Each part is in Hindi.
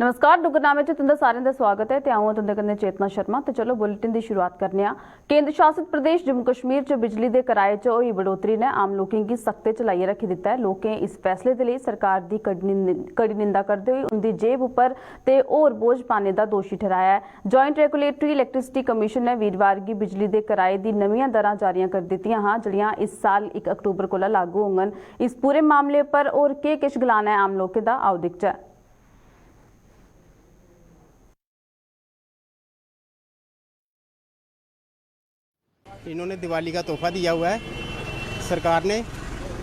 नमस्कार डुगरनामे च तुंदा सारें दा स्वागत है ते आऊं तुंदे कन्नै चेतना शर्मा ते चलो बुलेटिन दी शुरुआत करने आ। केंद्र शासित प्रदेश जम्मू कश्मीर च बिजली दे किराए च होई बढ़ोतरी ने आम लोकें गी सख्ते च लाइयै रखी दित्ता है। लोकें इस फैसले दे लेई सरकार दी कड़ी निंदा करदे होई उंदी जेब उप्पर ते होर बोझ पाने दा दोशी ठहराया है। जॉइंट रेगुलेटरी इलैक्ट्रिसिटी कमीशन ने वीरवार गी बिजली दे किराए दी नवीं दरां जारी कर दित्तियां हां जेह्ड़ियां इस साल 1 अक्तूबर कोला लागू होङन। इस पूरे मामले पर होर केह् किश गलाना है आम लोकें दा, आओ दिखचै। इन्होंने दिवाली का तोहफा दिया हुआ है सरकार ने,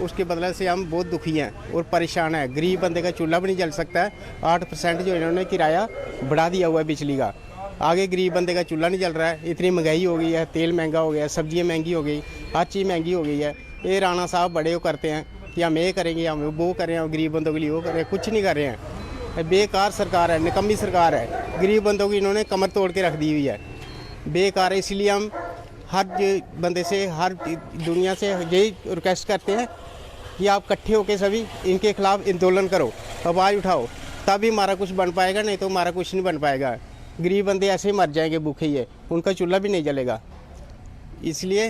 उसके बदले से हम बहुत दुखी हैं और परेशान हैं। गरीब बंदे का चूल्हा भी नहीं जल सकता है। 8% जो इन्होंने किराया बढ़ा दिया हुआ है बिजली का, आगे गरीब बंदे का चूल्हा नहीं जल रहा है। इतनी महंगाई हो गई है, तेल महंगा हो गया, सब्जियां महंगी हो गई, हर चीज़ महंगी हो गई है। ये राणा साहब बड़े वो करते हैं कि हम ये करेंगे, हम वो करें, हम गरीब बंदों के लिए वो करें, कुछ नहीं कर रहे हैं। बेकार सरकार है, निकम्मी सरकार है। गरीब बंदों की इन्होंने कमर तोड़ के रख दी हुई है, बेकार है। इसलिए हम हर बंदे से, हर दुनिया से यही रिक्वेस्ट करते हैं कि आप इकट्ठे होकर सभी इनके खिलाफ आंदोलन करो, आवाज़ उठाओ, तभी हमारा कुछ बन पाएगा, नहीं तो हमारा कुछ नहीं बन पाएगा। गरीब बंदे ऐसे ही मर जाएंगे भूखे ही है, उनका चूल्हा भी नहीं जलेगा। इसलिए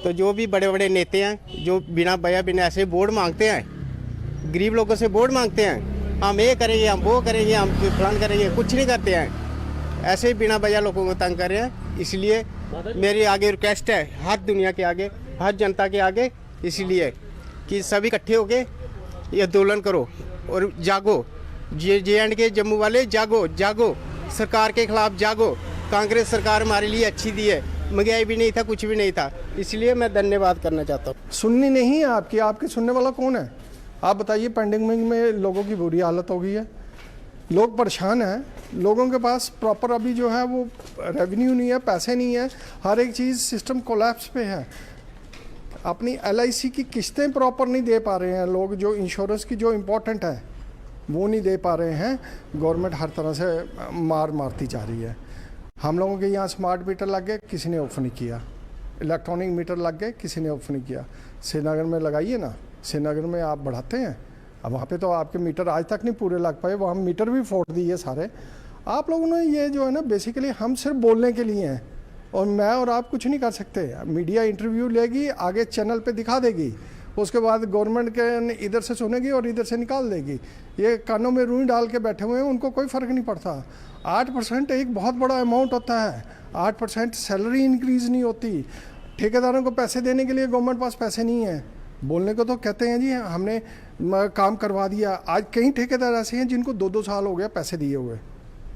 तो जो भी बड़े बड़े नेता हैं जो बिना बया बिना ऐसे वोट मांगते हैं, गरीब लोगों से वोट मांगते हैं, हम ये करेंगे, हम वो करेंगे, हम फलान करेंगे, कुछ नहीं करते हैं, ऐसे ही बिना वजह लोगों को तंग कर रहे हैं। इसलिए मेरी आगे रिक्वेस्ट है हर दुनिया के आगे, हर जनता के आगे, इसलिए कि सभी इकट्ठे होके ये आंदोलन करो और जागो। जे.एंड.के जम्मू वाले जागो, जागो, सरकार के खिलाफ जागो। कांग्रेस सरकार हमारे लिए अच्छी दी है, महंगाई भी नहीं था, कुछ भी नहीं था। इसलिए मैं धन्यवाद करना चाहता हूँ। सुननी नहीं है आपकी, आपकी सुनने वाला कौन है? आप बताइए। पेंडेमिक में लोगों की बुरी हालत हो गई है, लोग परेशान हैं, लोगों के पास प्रॉपर अभी जो है वो रेवेन्यू नहीं है, पैसे नहीं है, हर एक चीज़ सिस्टम कोलैप्स पे है। अपनी LIC की किस्तें प्रॉपर नहीं दे पा रहे हैं लोग, जो इंश्योरेंस की जो इम्पोर्टेंट है वो नहीं दे पा रहे हैं। गवर्नमेंट हर तरह से मारती जा रही है। हम लोगों के यहाँ स्मार्ट मीटर लग गए, किसी ने ऑफ नहीं किया। इलेक्ट्रॉनिक मीटर लग गए, किसी ने ऑफ नहीं किया। श्रीनगर में लगाइए ना, श्रीनगर में आप बढ़ाते हैं, अब वहाँ पे तो आपके मीटर आज तक नहीं पूरे लग पाए, वहाँ मीटर भी फोड़ दिए सारे। आप लोगों ने ये जो है ना, बेसिकली हम सिर्फ बोलने के लिए हैं और मैं और आप कुछ नहीं कर सकते। मीडिया इंटरव्यू लेगी, आगे चैनल पे दिखा देगी, उसके बाद गवर्नमेंट के इधर से सुनेगी और इधर से निकाल देगी। ये कानों में रुई डाल के बैठे हुए हैं, उनको कोई फ़र्क नहीं पड़ता। 8% एक बहुत बड़ा अमाउंट होता है, 8% सैलरी इंक्रीज़ नहीं होती। ठेकेदारों को पैसे देने के लिए गवर्नमेंट पास पैसे नहीं है। बोलने को तो कहते हैं जी हमने काम करवा दिया। आज कई ठेकेदार ऐसे हैं जिनको 2-2 साल हो गया पैसे दिए हुए,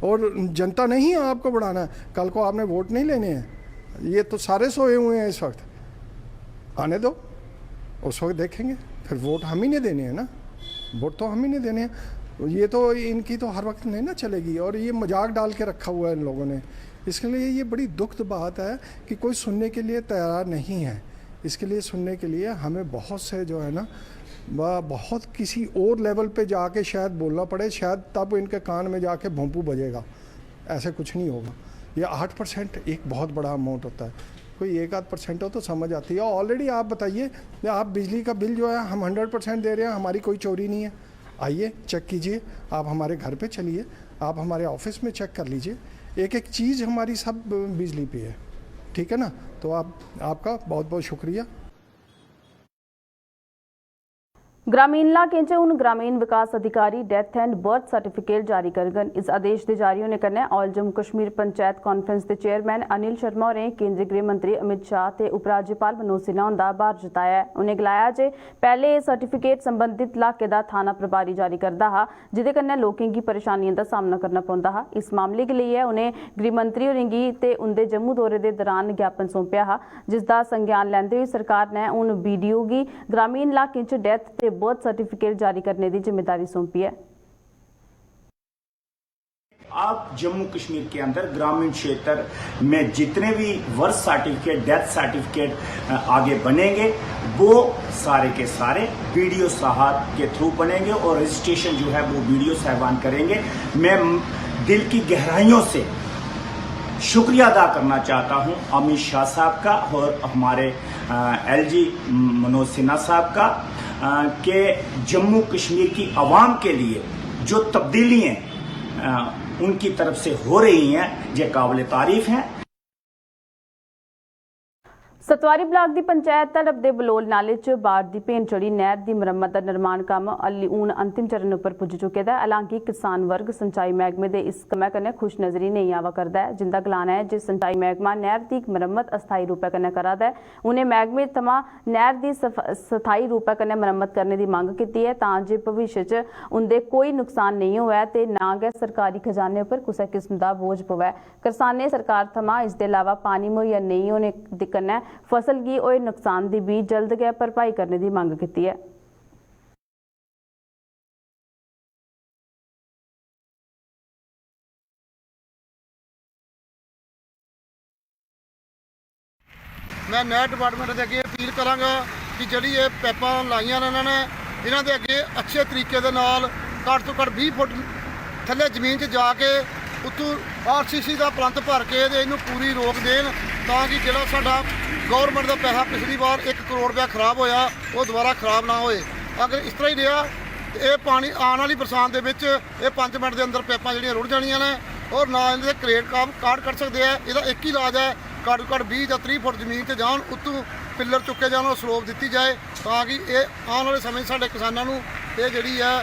और जनता नहीं है आपको बढ़ाना है। कल को आपने वोट नहीं लेने हैं, ये तो सारे सोए हुए हैं इस वक्त। आने दो, उस वक्त देखेंगे, फिर वोट हम ही नहीं देने हैं ना, वोट तो हम ही नहीं देने हैं। ये तो इनकी तो हर वक्त नहीं ना चलेगी, और ये मजाक डाल के रखा हुआ है इन लोगों ने। इसके लिए ये बड़ी दुखद बात है कि कोई सुनने के लिए तैयार नहीं है। इसके लिए सुनने के लिए हमें बहुत से जो है ना, बहुत किसी और लेवल पे जाके शायद बोलना पड़े, शायद तब इनके कान में जाके भोंपू बजेगा। ऐसे कुछ नहीं होगा। ये 8% एक बहुत बड़ा अमाउंट होता है, कोई 1-8% हो तो समझ आती है। ऑलरेडी आप बताइए, आप बिजली का बिल जो है हम 100% दे रहे हैं, हमारी कोई चोरी नहीं है। आइए चेक कीजिए, आप हमारे घर पे चलिए, आप हमारे ऑफिस में चेक कर लीजिए, एक एक चीज़ हमारी सब बिजली पे है, ठीक है ना। तो आपका बहुत बहुत शुक्रिया। ग्रामीण इलाकें च हून ग्रामीण विकास अधिकारी डेथ एंड बर्थ सर्टिफिकेट जारी करङन। इस आदेश के जारी होने कन्नै ऑल जम्मू कश्मीर पंचायत कॉन्फ्रेंस के चेयरमैन अनिल शर्मा होरें केंद्रीय गृह मंत्री अमित शाह ते उपराज्यपाल मनोज सिन्हा हुंदा आभार जताया है। उन्हें गलाया जे पहले यह सर्टिफिकेट संबंधित इलाके का थाना प्रभारी जारी करदा हा, जिदे कन्नै लोकें गी परेशानियों का सामना करना पौंदा हा। इस मामले के लिए उन्हें गृह मंत्री होरें गी ते उंदे जम्मू दौरे के दौरान ज्ञापन सौंपया हा, जिसका संज्ञान लैंदे होई सरकार ने हुण BDO गी ग्रामीण इलाकें च डेथ ते बर्थ सर्टिफिकेट जारी करने की जिम्मेदारी सौंपी है। आप जम्मू कश्मीर के अंदर ग्रामीण क्षेत्र में जितने भी बर्थ सर्टिफिकेट, डेथ सर्टिफिकेट आगे बनेंगे, वो सारे के सारे BDO साहब के थ्रू बनेंगे और रजिस्ट्रेशन जो है वो BDO साहबान करेंगे। मैं दिल की गहराइयों से शुक्रिया अदा करना चाहता हूं अमित शाह साहब का और हमारे LG मनोज सिन्हा साहब का, कि जम्मू कश्मीर की आवाम के लिए जो तब्दीलियां उनकी तरफ से हो रही हैं ये काबिल तारीफ हैं। सतवारी ब्लाक ਦੀ ਪੰਚਾਇਤ ਤਲਬ ਦੇ ਬਲੋਲ ਨਾਲੇ 'ਚ ਬਾੜ ਦੀ ਭੇਨ ਚੜੀ ਨਹਿਰ ਦੀ ਮੁਰੰਮਤ ਦਾ ਨਿਰਮਾਣ ਕੰਮ ਅਲੀ ਹੁਣ ਅੰਤਿਮ ਚਰਨ ਉੱਪਰ ਪੁੱਜ ਚੁੱਕਿਆ ਹੈ। ਹਾਲਾਂਕਿ ਕਿਸਾਨ ਵਰਗ ਸਿੰਚਾਈ ਮਹਿਕਮੇ ਦੇ ਇਸ ਕੰਮ ਕਨੇ ਖੁਸ਼ ਨਜ਼ਰੀ ਨਹੀਂ ਆਵਾ ਕਰਦਾ ਹੈ, ਜਿੰਦਾ ਗਲਾਨਾ ਹੈ ਜੇ ਸਿੰਚਾਈ ਮਹਿਕਮਾ ਨਹਿਰ ਦੀ ਮੁਰੰਮਤ ਅਸਥਾਈ ਰੂਪੇ ਕਨੇ ਕਰਾਦਾ ਹੈ। ਉਹਨੇ ਮਹਿਕਮੇ ਤਮਾ ਨਹਿਰ ਦੀ ਸਥਾਈ ਰੂਪੇ ਕਨੇ ਮੁਰੰਮਤ ਕਰਨੇ ਦੀ ਮੰਗ ਕੀਤੀ ਹੈ ਤਾਂ ਜੇ ਭਵਿੱਖ 'ਚ ਉਹਦੇ ਕੋਈ ਨੁਕਸਾਨ ਨਹੀਂ ਹੋਇਆ ਤੇ ਨਾ ਕਿ ਸਰਕਾਰੀ ਖਜ਼ਾਨੇ ਉੱਪਰ ਕਿਸੇ ਕਿਸਮ ਦਾ ਬੋਝ ਪਵੇ। ਕਿਸਾਨ ਨੇ ਸਰਕਾਰ ਤਮਾ ਇਸ ਦੇ ਇਲਾਵਾ ਪਾਣੀ ਮੁਹੱਈਆ ਨਹੀਂ ਹੋਣੇ ਦੇ ਕਨੇ फसल की होए नुकसान की भी जल्द गै भरपाई करने की मांग की है। मैं नहर डिपार्टमेंट के अगे अपील करांगा कि जिहड़ी ये पैपां लाइयां ने इन्होंने इन्हां दे अगे अच्छे तरीके दे नाल घੱਟ ਤੋਂ घੱਟ 20 फुट थल्ले जमीन 'ਚ जाके उत्तों RCC का प्लंथ भर के इनू पूरी रोक देन ताकि जिहड़ा साडा गौरमेंट का पैसा पिछली बार 1 करोड़ रुपया खराब होया वो दोबारा खराब ना होए। अगर इस तरह ही रहा तो ये पानी आने वाली बरसात के 5 मिनट के अंदर पैपां जिहड़ियां रुड़ जानियां ने और ना इहदे क्रेट काट कर सकते हैं। इसका एक ही इलाज है घੱਟ ਤੋਂ घੱट 20 ਜਾਂ 30 फुट जमीन से जान उत्तों पिलर चुके जान और स्लोप दी जाए ताकि ये आने वाले समय साडे किसानां नूं ये जिहड़ी है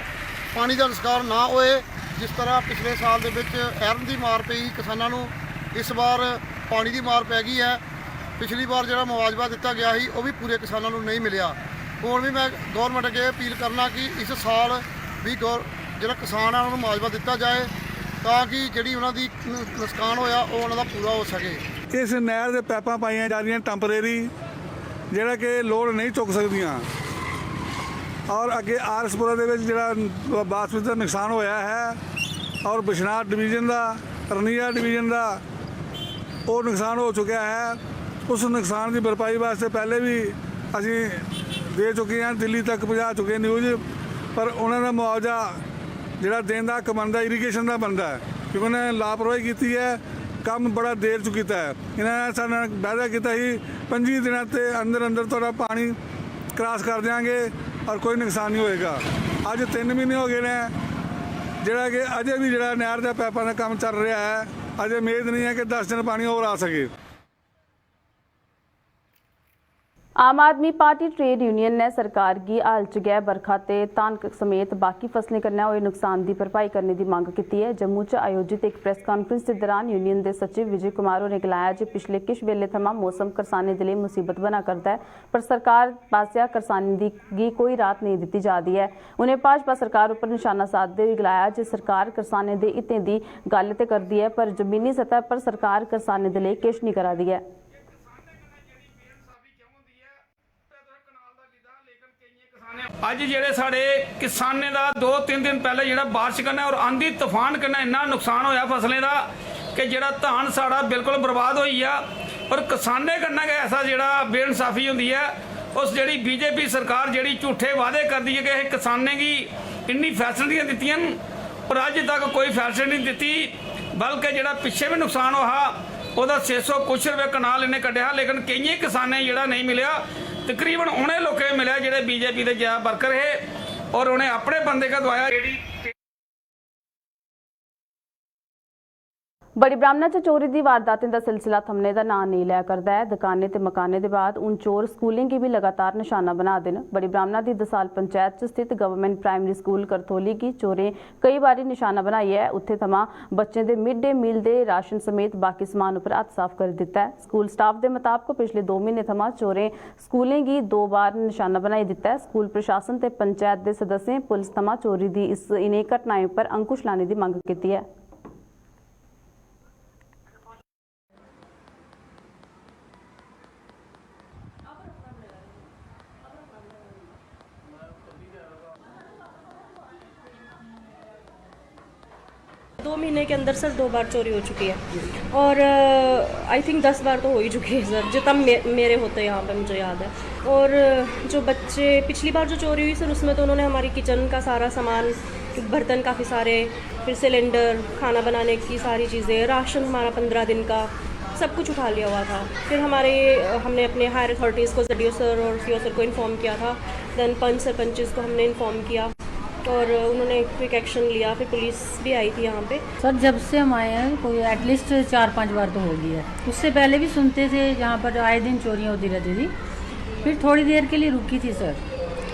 पानी का निस्कार ना होए। जिस तरह पिछले साल दे विच एरन की मार पई किसानां नूं इस बार पानी की मार पै गई है। पिछली बार जो मुआवजा दिता गया ही वो भी पूरे किसानों को नहीं मिला। हुण भी मैं गौरमेंट अगे अपील करना कि इस साल भी जो किसान है उन्होंने मुआवजा दिता जाए ताकि जी उन्होंने नुकसान होया वो उन्होंने पूरा हो सके। इस नहर के पैपां पाइयां जा रही टैंपरेरी जिहड़ा कि लोड नहीं चुक सकदियां और अगे आरसपुरा दे विच जिहड़ा बासमती का नुकसान होया है और बिशनाह डिवीजन का रनीया डिवीजन का वो नुकसान हो चुका है। उस नुकसान की भरपाई वास्ते पहले भी असी दे चुके हैं, दिल्ली तक पहुँचा चुके न्यूज़, पर उन्होंने मुआवजा जिहड़ा देण दा हक बनदा इरीगेशन का बनता है क्योंकि उन्होंने लापरवाही की है, काम बड़ा देर चु कीता है। इन्होंने साडे नाल वादा किया ही 25 दिनों के अंदर अंदर तुहाडा पानी क्रॉस कर देंगे और कोई नुकसान नहीं होएगा। अज 3 महीने हो गए हैं जिहड़ा कि अजे भी जिहड़ा नहर के पैपां का काम चल रहा है, अजे उम्मीद नहीं है कि 10 दिन पानी और आ सके। आम आदमी पार्टी ट्रेड यूनियन ने सरकार की हाल च गै बरखा ते धान समेत बाकी फसलें कन्नै होए नुकसान की भरपाई करने की मांग की है। जम्मू च आयोजित एक प्रेस कॉन्फ्रेंस के दौरान यूनियन के सचिव विजय कुमार होरें गलाया कि पिछले किश वेले थमां मौसम करसानें दे लई मुसीबत बना करदा है, पर सरकार पास्सेआ करसानें दी कोई राहत नहीं दी जा रही है। उन्हें भाजपा सरकार उपर निशाना साधते हुए गलाया कि सरकार करसानें दे हितें की गल ते करदी है पर जमीनी सतह पर सरकार करसानें दे लई किश नहीं करा रही है। अज जेडे साडे किसाने का 2-3 दिन पहले जो बारिश करना और आंधी तूफान करना इन्ना नुकसान होया फसलें का कि जो धान साड़ा बिल्कुल बर्बाद हो गया। और किसाने करना कि ऐसा जो बेइंसाफी होंगी है उस जी बीजेपी सरकार जी झूठे वादे करती है कि किसाने की इन्नी फैसिलिटियां दित्तियां और अज तक कोई फैसिलिटी नहीं दी, बल्कि जो पिछे भी नुकसान हुआ वह 600 कुछ रुपये कनाल इन्हें कढ़िया, लेकिन कई किसाने जो नहीं मिले तकरीबन उन्हें लोगों मिले जो बीजेपी के ज्यादा वर्कर है और उन्हें अपने बंदे का दवाया। बड़ी ब्राह्मणा च चोरी की वारदातें का सिलसिला थमने का नाम नहीं लिया करता है। दुकानें ते मकाने के बाद उन चोर स्कूलें की भी लगातार निशाना बना देन। बड़ी ब्राह्मणा की दसाल पंचायत च स्थित गवर्नमेंट प्राइमरी स्कूल करथोली की चोरें कई बार निशाना बनाई है। उत्थे थमां बच्चों के मिड डे मील के राशन समेत बाकी समान उपर हथ साफ कर दिता है। स्कूल स्टाफ के मुताबिक पिछले 2 महीने थमां चोरें स्कूलें की 2 बार निशाना बनाई दिता है। स्कूल प्रशासन ते पंचायत के सदस्यें पुलिस थमां चोरी की इन्हें घटनाएं पर अंकुश लाने की मंग की है। दो महीने के अंदर सर 2 बार चोरी हो चुकी है और आई थिंक 10 बार तो हो ही चुकी है सर, जितना मेरे होते यहाँ पे मुझे याद है। और जो बच्चे पिछली बार जो चोरी हुई सर उसमें तो उन्होंने हमारी किचन का सारा सामान, बर्तन काफ़ी सारे, फिर सिलेंडर, खाना बनाने की सारी चीज़ें, राशन हमारा 15 दिन का सब कुछ उठा लिया हुआ था। फिर हमने अपने हायर अथॉरिटीज़ को ZDO सर और CO सर को इन्फॉर्म किया था, देन पंच सरपंचेस को हमने इन्फॉर्म किया और उन्होंने क्विक एक्शन लिया, फिर पुलिस भी आई थी यहाँ पे। सर जब से हम आए हैं कोई एटलीस्ट 4-5 बार तो हो गई है। उससे पहले भी सुनते थे यहाँ पर आए दिन चोरियाँ होती रहती थी, फिर थोड़ी देर के लिए रुकी थी सर,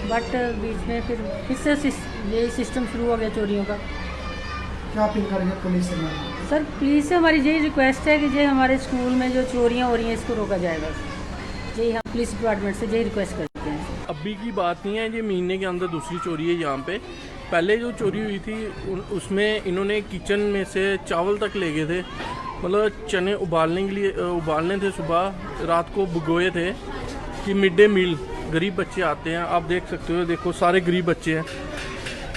बट बीच में फिर से यही सिस्टम शुरू हो गया चोरियों का। क्या अपील करेंगे पुलिस से? सर पुलिस से हमारी यही रिक्वेस्ट है कि जो हमारे स्कूल में जो चोरियाँ हो रही हैं इसको रोका जाए, बस यही हम पुलिस डिपार्टमेंट से यही रिक्वेस्ट करते हैं। अभी की बात नहीं है, ये महीने के अंदर दूसरी चोरी है यहाँ पे। पहले जो चोरी हुई थी उसमें इन्होंने किचन में से चावल तक ले गए थे, मतलब चने उबालने थे, सुबह रात को भिगोए थे कि मिड डे मील गरीब बच्चे आते हैं, आप देख सकते हो, देखो सारे गरीब बच्चे हैं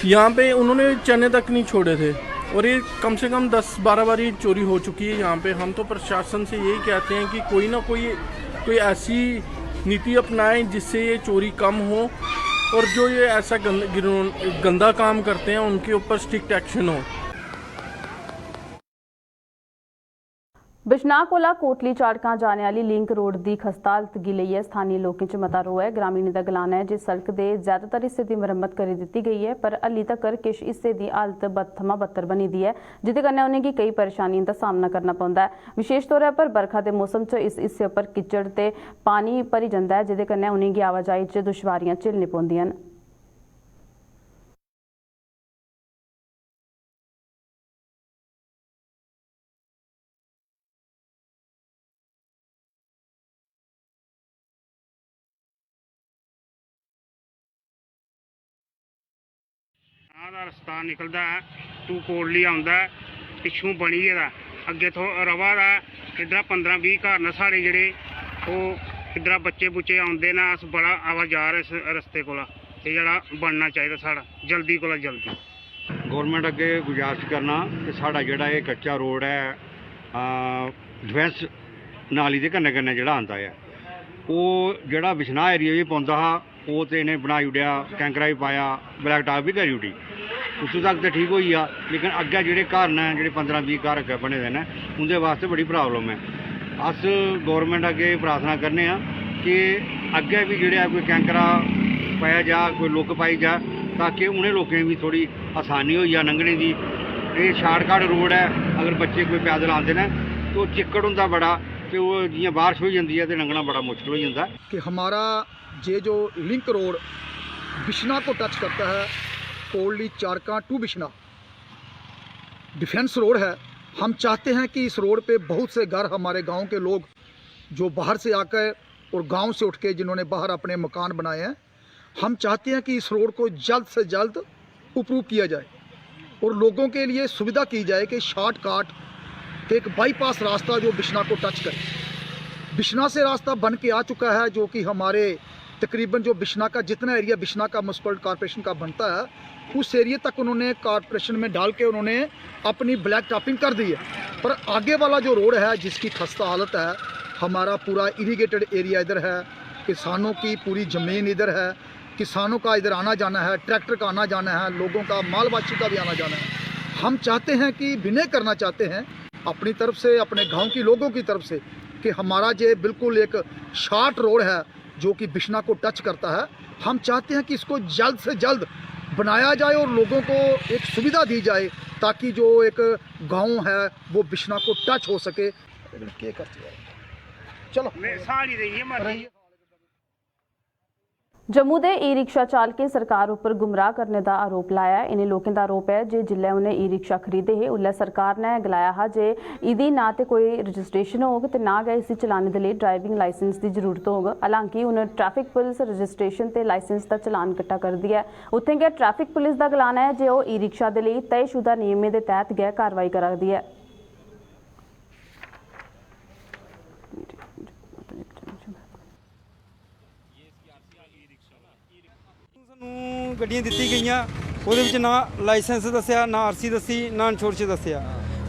यहाँ पे, उन्होंने चने तक नहीं छोड़े थे। और ये कम से कम 10-12 बार ये चोरी हो चुकी है यहाँ पे। हम तो प्रशासन से यही कहते हैं कि कोई ना कोई ऐसी नीति अपनाएं जिससे ये चोरी कम हो, और जो ये ऐसा गंदा काम करते हैं उनके ऊपर स्ट्रिक्ट एक्शन हो। बिशनाह कोला कोटली चाड़का जाने वाली लिंक रोड की खस्ता हालत गी लई है। स्थानीय लोगों च मता रोह है। ग्रामीण का गलाना है जिस सड़क के ज्यादातर हिस्से की मरम्मत करी दी गई है, पर हली तक किश हिस्से की हालत बद थमां बदतर बनी दी है, जिदे कन्नै उन्हें कई परेशानियों का सामना करना पौंदा है। विशेष तौर पर बरखा के मौसम च इस हिस्से पर किचड़ ते पानी भरी जाता है, जिदे कन्नै उन्हें आवाजाही च दुश्वारियां झेलनी पौंदियां न। ਦਾ ਰਸਤਾ ਨਿਕਲਦਾ ਹੈ ਟੂ ਕੋਟਲੀ ਆਉਂਦਾ, ਪਿੱਛੋਂ ਬਣੀ ਇਹਦਾ ਅੱਗੇ ਤੋਂ ਰਵਾ ਦਾ ਇਧਰ 15-20 ਘਰ ਨੇ ਸਾਡੇ ਜਿਹੜੇ ਉਹ ਇਧਰ ਬੱਚੇ ਬੁੱਚੇ ਆਉਂਦੇ ਨਾ, ਅਸ ਬੜਾ ਆਵਾਜ਼ਾਰ ਇਸ ਰਸਤੇ ਕੋਲ ਇਹ ਜਿਹੜਾ ਬਣਨਾ ਚਾਹੀਦਾ ਸਾਡਾ ਜਲਦੀ ਕੋਲ ਜਲਦੀ। गौरमेंट अगे गुजारिश करना कि साढ़ा जोड़ा ये कच्चा रोड है डिफेंस नाली के कन्ने कन्ने जोड़ा आंदा है, वो जोड़ा बिशनाह एरिया भी पौंदा हा वो तो इन्हें बनाई उड़िया, कैंकरा भी पाया, ब्लैक टॉप भी करी उड़ी, उस तक तो ठीक हो गया। लेकिन अगे जोड़े घर ने जो 15-20 घर अगे बने हुए हैं उनके वास्ते बड़ी प्रॉब्लम है। अस गौरमेंट अगे प्रार्थना करने कि अगे भी जोड़े कोई कैंकरा पाया जा, कोई लुक पाई जा, ताकि उन्हें लोगों भी थोड़ी आसानी हो जा लंघने की। ये शार्टकट रोड है, अगर बच्चे कोई पैदल आते हैं तो चिक्कड़ होंदा बड़ा, तो वो जियां बारिश हो जाती है तो लंघना बड़ा मुश्किल हो जाता है। कि हमारा ये जो लिंक रोड बिशनाह को टच करता है, Kotli चाड़का to Bishnah defence road है, हम चाहते हैं कि इस रोड पे बहुत से घर हमारे गांव के लोग जो बाहर से आकर और गांव से उठ के जिन्होंने बाहर अपने मकान बनाए हैं, हम चाहते हैं कि इस रोड को जल्द से जल्द अप्रूव किया जाए और लोगों के लिए सुविधा की जाए कि शॉर्टकट एक बाईपास रास्ता जो बिशनाह को टच करे। बिशनाह से रास्ता बन के आ चुका है, जो कि हमारे तकरीबन जो बिशनाह का जितना एरिया बिशनाह का म्युनिसिपल कॉर्पोरेशन का बनता है उस एरिया तक उन्होंने कॉर्पोरेशन में डाल के उन्होंने अपनी ब्लैक टॉपिंग कर दी है। पर आगे वाला जो रोड है जिसकी खस्ता हालत है, हमारा पूरा इरीगेटेड एरिया इधर है, किसानों की पूरी ज़मीन इधर है, किसानों का इधर आना जाना है, ट्रैक्टर का आना जाना है, लोगों का मालवाची का भी आना जाना है। हम चाहते हैं कि विनय करना चाहते हैं अपनी तरफ से, अपने गांव की लोगों की तरफ से, कि हमारा ये बिल्कुल एक शॉर्ट रोड है जो कि बिशनाह को टच करता है। हम चाहते हैं कि इसको जल्द से जल्द बनाया जाए और लोगों को एक सुविधा दी जाए ताकि जो एक गांव है वो बिशनाह को टच हो सके। चलो सारी रही जम्मू के ई रिक्शा चालकें सरकार उपर गुमराह करने का आरोप लाया। इन्हें लोगों का आरोप है जे जिले उन्हें ई रिक्शा खरीदे है उल्ले सरकार ने गलाया हा जे इदी ना तो कोई रजिस्ट्रेशन होग ते ना गै इसी चलाने के लिए ड्राइविंग लाइसेंस की जरूरत होग। हालांकि उन्हें ट्रैफिक पुलिस रजिस्ट्रेशन ते लाइसेंस का चलान कट्टा कर दिया है। उत्थे गै ट्रैफिक पुलिस का गलाना है जे वो ई रिक्शा के लिए तयशुदा नियमें के तहत गै कार्रवाई करा दी है। ਗੱਡੀਆਂ ਦਿੱਤੀ ਗਈਆਂ ਉਹਦੇ ਵਿੱਚ ਨਾ ਲਾਇਸੈਂਸ ਦੱਸਿਆ, ਨਾ ਆਰਸੀ ਦੱਸੀ, ਨਾ ਇੰਸ਼ੋਰੈਂਸ ਦੱਸਿਆ।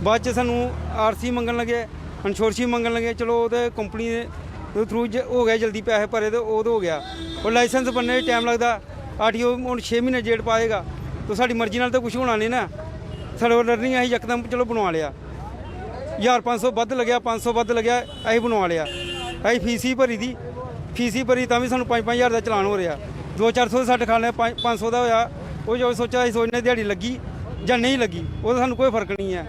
ਬਾਅਦ 'ਚ ਸਾਨੂੰ ਆਰਸੀ ਮੰਗਣ ਲੱਗੇ, ਇੰਸ਼ੋਰੈਂਸ ਮੰਗਣ ਲੱਗੇ। ਚਲੋ ਉਹਦੇ ਕੰਪਨੀ ਦੇ ਥਰੂ ਹੋ ਗਿਆ, ਜਲਦੀ ਪੈਸੇ ਭਰੇ ਤੇ ਉਹ ਹੋ ਗਿਆ। ਉਹ ਲਾਇਸੈਂਸ ਬਣਨੇ ਵਿੱਚ ਟਾਈਮ ਲੱਗਦਾ। ਆਰਟੀਓ ਹੁਣ 6 ਮਹੀਨੇ ਜੇਲ੍ਹ ਪਾਏਗਾ ਤਾਂ ਸਾਡੀ ਮਰਜ਼ੀ ਨਾਲ ਤਾਂ ਕੁਝ ਹੋਣਾ ਨਹੀਂ ਨਾ। ਸਾਡੇ ਕੋਲ ਲਰਨਿੰਗ ਅਸੀਂ ਯਕਦਮ ਚਲੋ ਬਣਵਾ ਲਿਆ। 1500 ਵੱਧ ਲੱਗਿਆ, 500 ਵੱਧ ਲੱਗਿਆ, ਅਸੀਂ ਬਣਵਾ ਲਿਆ। ਅਸੀਂ ਫੀਸ ਹੀ ਭਰੀ ਦੀ, ਤਾਂ ਵੀ ਸਾਨੂੰ 5-5 ਹਜ਼ਾਰ ਦਾ ਚਲਾਨ ਹੋ ਰਿਹਾ। 200-400 ਦਾ ਸਾਡੇ ਖਾਣੇ 500 ਦਾ ਹੋਇਆ, ਉਹ ਜੋ ਸੋਚਿਆ ਅਸੀਂ ਸੋਚਨੇ ਦਿਹਾੜੀ ਲੱਗੀ ਜਾਂ ਨਹੀਂ ਲੱਗੀ ਉਹਦਾ ਸਾਨੂੰ ਕੋਈ ਫਰਕ ਨਹੀਂ ਹੈ।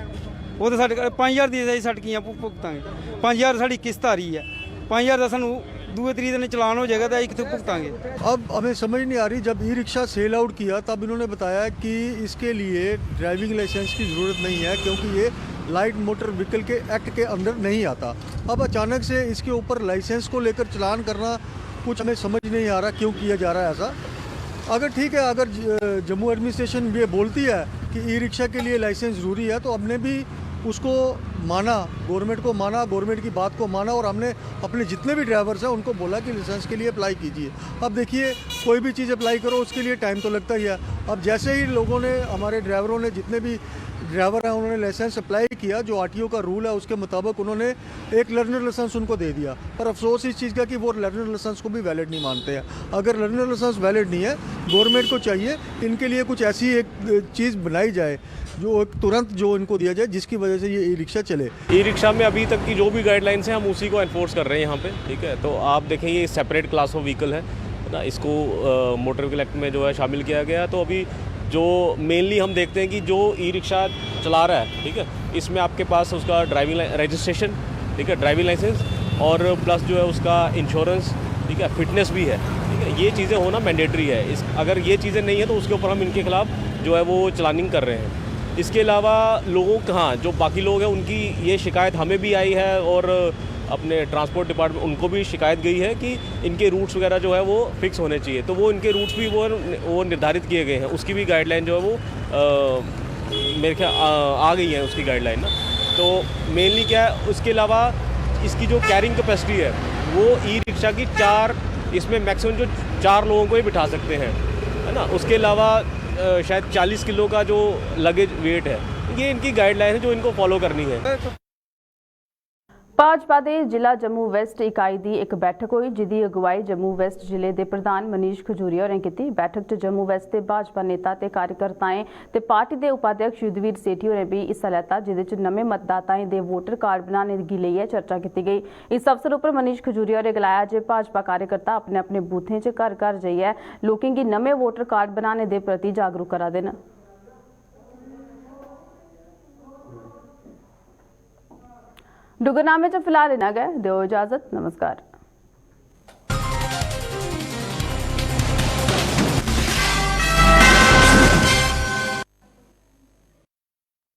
ਉਹ ਤਾਂ ਸਾਡੇ 5000 ਦੀ ਅਸੀਂ ਸੜਕੀਆਂ ਭੁਗਤਾਂਗੇ, 5000 ਸਾਡੀ ਕਿਸ਼ਤ ਆ ਰਹੀ ਹੈ, 5000 ਦਾ ਸਾਨੂੰ दूसरे तरीके दिन चलान हो जाएगा तो एक तो भुगतांगे। अब हमें समझ नहीं आ रही, जब ई रिक्शा सेल आउट किया तब इन्होंने बताया कि इसके लिए ड्राइविंग लाइसेंस की ज़रूरत नहीं है क्योंकि ये लाइट मोटर व्हीकल के एक्ट के अंदर नहीं आता। अब अचानक से इसके ऊपर लाइसेंस को लेकर चलान करना कुछ हमें समझ नहीं आ रहा क्यों किया जा रहा है ऐसा। अगर ठीक है, अगर जम्मू एडमिनिस्ट्रेशन ये बोलती है कि ई रिक्शा के लिए लाइसेंस ज़रूरी है तो हमने भी उसको माना, गवर्नमेंट को माना, गवर्नमेंट की बात को माना और हमने अपने जितने भी ड्राइवर्स हैं उनको बोला कि लाइसेंस के लिए अप्लाई कीजिए। अब देखिए कोई भी चीज़ अप्लाई करो उसके लिए टाइम तो लगता ही है। अब जैसे ही लोगों ने, हमारे ड्राइवरों ने, जितने भी ड्राइवर हैं उन्होंने लाइसेंस अप्लाई किया, जो आरटीओ का रूल है उसके मुताबिक उन्होंने एक लर्नर लाइसेंस उनको दे दिया। पर अफसोस इस चीज़ का कि वो लर्नर लाइसेंस को भी वैलिड नहीं मानते हैं। अगर लर्नर लाइसेंस वैलिड नहीं है, गवर्नमेंट को चाहिए इनके लिए कुछ ऐसी एक चीज़ बनाई जाए जो तुरंत जो इनको दिया जाए जिसकी वजह से ये ई रिक्शा चले। ई रिक्शा में अभी तक की जो भी गाइडलाइंस हैं हम उसी को एनफोर्स कर रहे हैं यहाँ पे, ठीक है। तो आप देखें ये सेपरेट क्लास ऑफ व्हीकल है ना, इसको मोटर व्हीकल एक्ट में जो है शामिल किया गया है। तो अभी जो मेनली हम देखते हैं कि जो ई रिक्शा चला रहा है, ठीक है, इसमें आपके पास उसका ड्राइविंग रजिस्ट्रेशन, ठीक है, ड्राइविंग लाइसेंस और प्लस जो है उसका इंश्योरेंस, ठीक है, फिटनेस भी है, ठीक है। ये चीज़ें होना मैंडेटरी है। अगर ये चीज़ें नहीं है तो उसके ऊपर हम इनके खिलाफ जो है वो चलानिंग कर रहे हैं। इसके अलावा लोगों हाँ जो बाकी लोग हैं उनकी ये शिकायत हमें भी आई है और अपने ट्रांसपोर्ट डिपार्टमेंट उनको भी शिकायत गई है कि इनके रूट्स वगैरह जो है वो फिक्स होने चाहिए। तो वो इनके रूट्स भी वो निर्धारित किए गए हैं, उसकी भी गाइडलाइन जो है वो मेरे ख्याल आ गई है उसकी गाइडलाइन ना। तो मेनली क्या है, उसके अलावा इसकी जो कैरिंग कैपेसिटी है वो ई रिक्शा की 4, इसमें मैक्सिमम जो 4 लोगों को ही बिठा सकते हैं, है ना। उसके अलावा शायद 40 किलो का जो लगेज वेट है, ये इनकी गाइडलाइन है जो इनको फॉलो करनी है। ਭਾਜਪਾ ਦੇ ਜ਼ਿਲ੍ਹਾ ਜੰਮੂ ਵੈਸਟ ਇਕਾਈ ਦੀ ਇੱਕ ਬੈਠਕ ਹੋਈ ਜਿਹਦੀ ਅਗਵਾਈ ਜੰਮੂ ਵੈਸਟ ਜ਼ਿਲ੍ਹੇ ਦੇ ਪ੍ਰਧਾਨ ਮਨੀਸ਼ ਖਜੂਰੀਆ ਹੋਰਾਂ ਕੀਤੀ। ਬੈਠਕ 'ਚ ਜੰਮੂ ਵੈਸਟ ਦੇ ਭਾਜਪਾ ਨੇਤਾ ਤੇ ਕਾਰਜਕਰਤਾएं ਤੇ ਪਾਰਟੀ ਦੇ ਉਪਾਧਿਆਕਸ਼ युद्धवीर सेठी ਹੋਰਾਂ ਵੀ ਹਿੱਸਾ ਲਿਆ ਜਿਹਦੇ 'ਚ ਨਵੇਂ मतदाताएं ਦੇ ਵੋਟਰ ਕਾਰਡ ਬਣਾਉਣ ਦੀ ਲਈ ਹੈ ਚਰਚਾ ਕੀਤੀ गई। इस अवसर पर मनीष खजूरिया ने गलाया जे भाजपा कार्यकर्ता अपने अपने बूथें 'ਚ घर घर जाइए लोगों की नवे वोटर कार्ड बनाने के प्रति जागरूक करा देना। डुगरनामे च फिलहाल इन्ना गै, दिओ इजाजत, नमस्कार।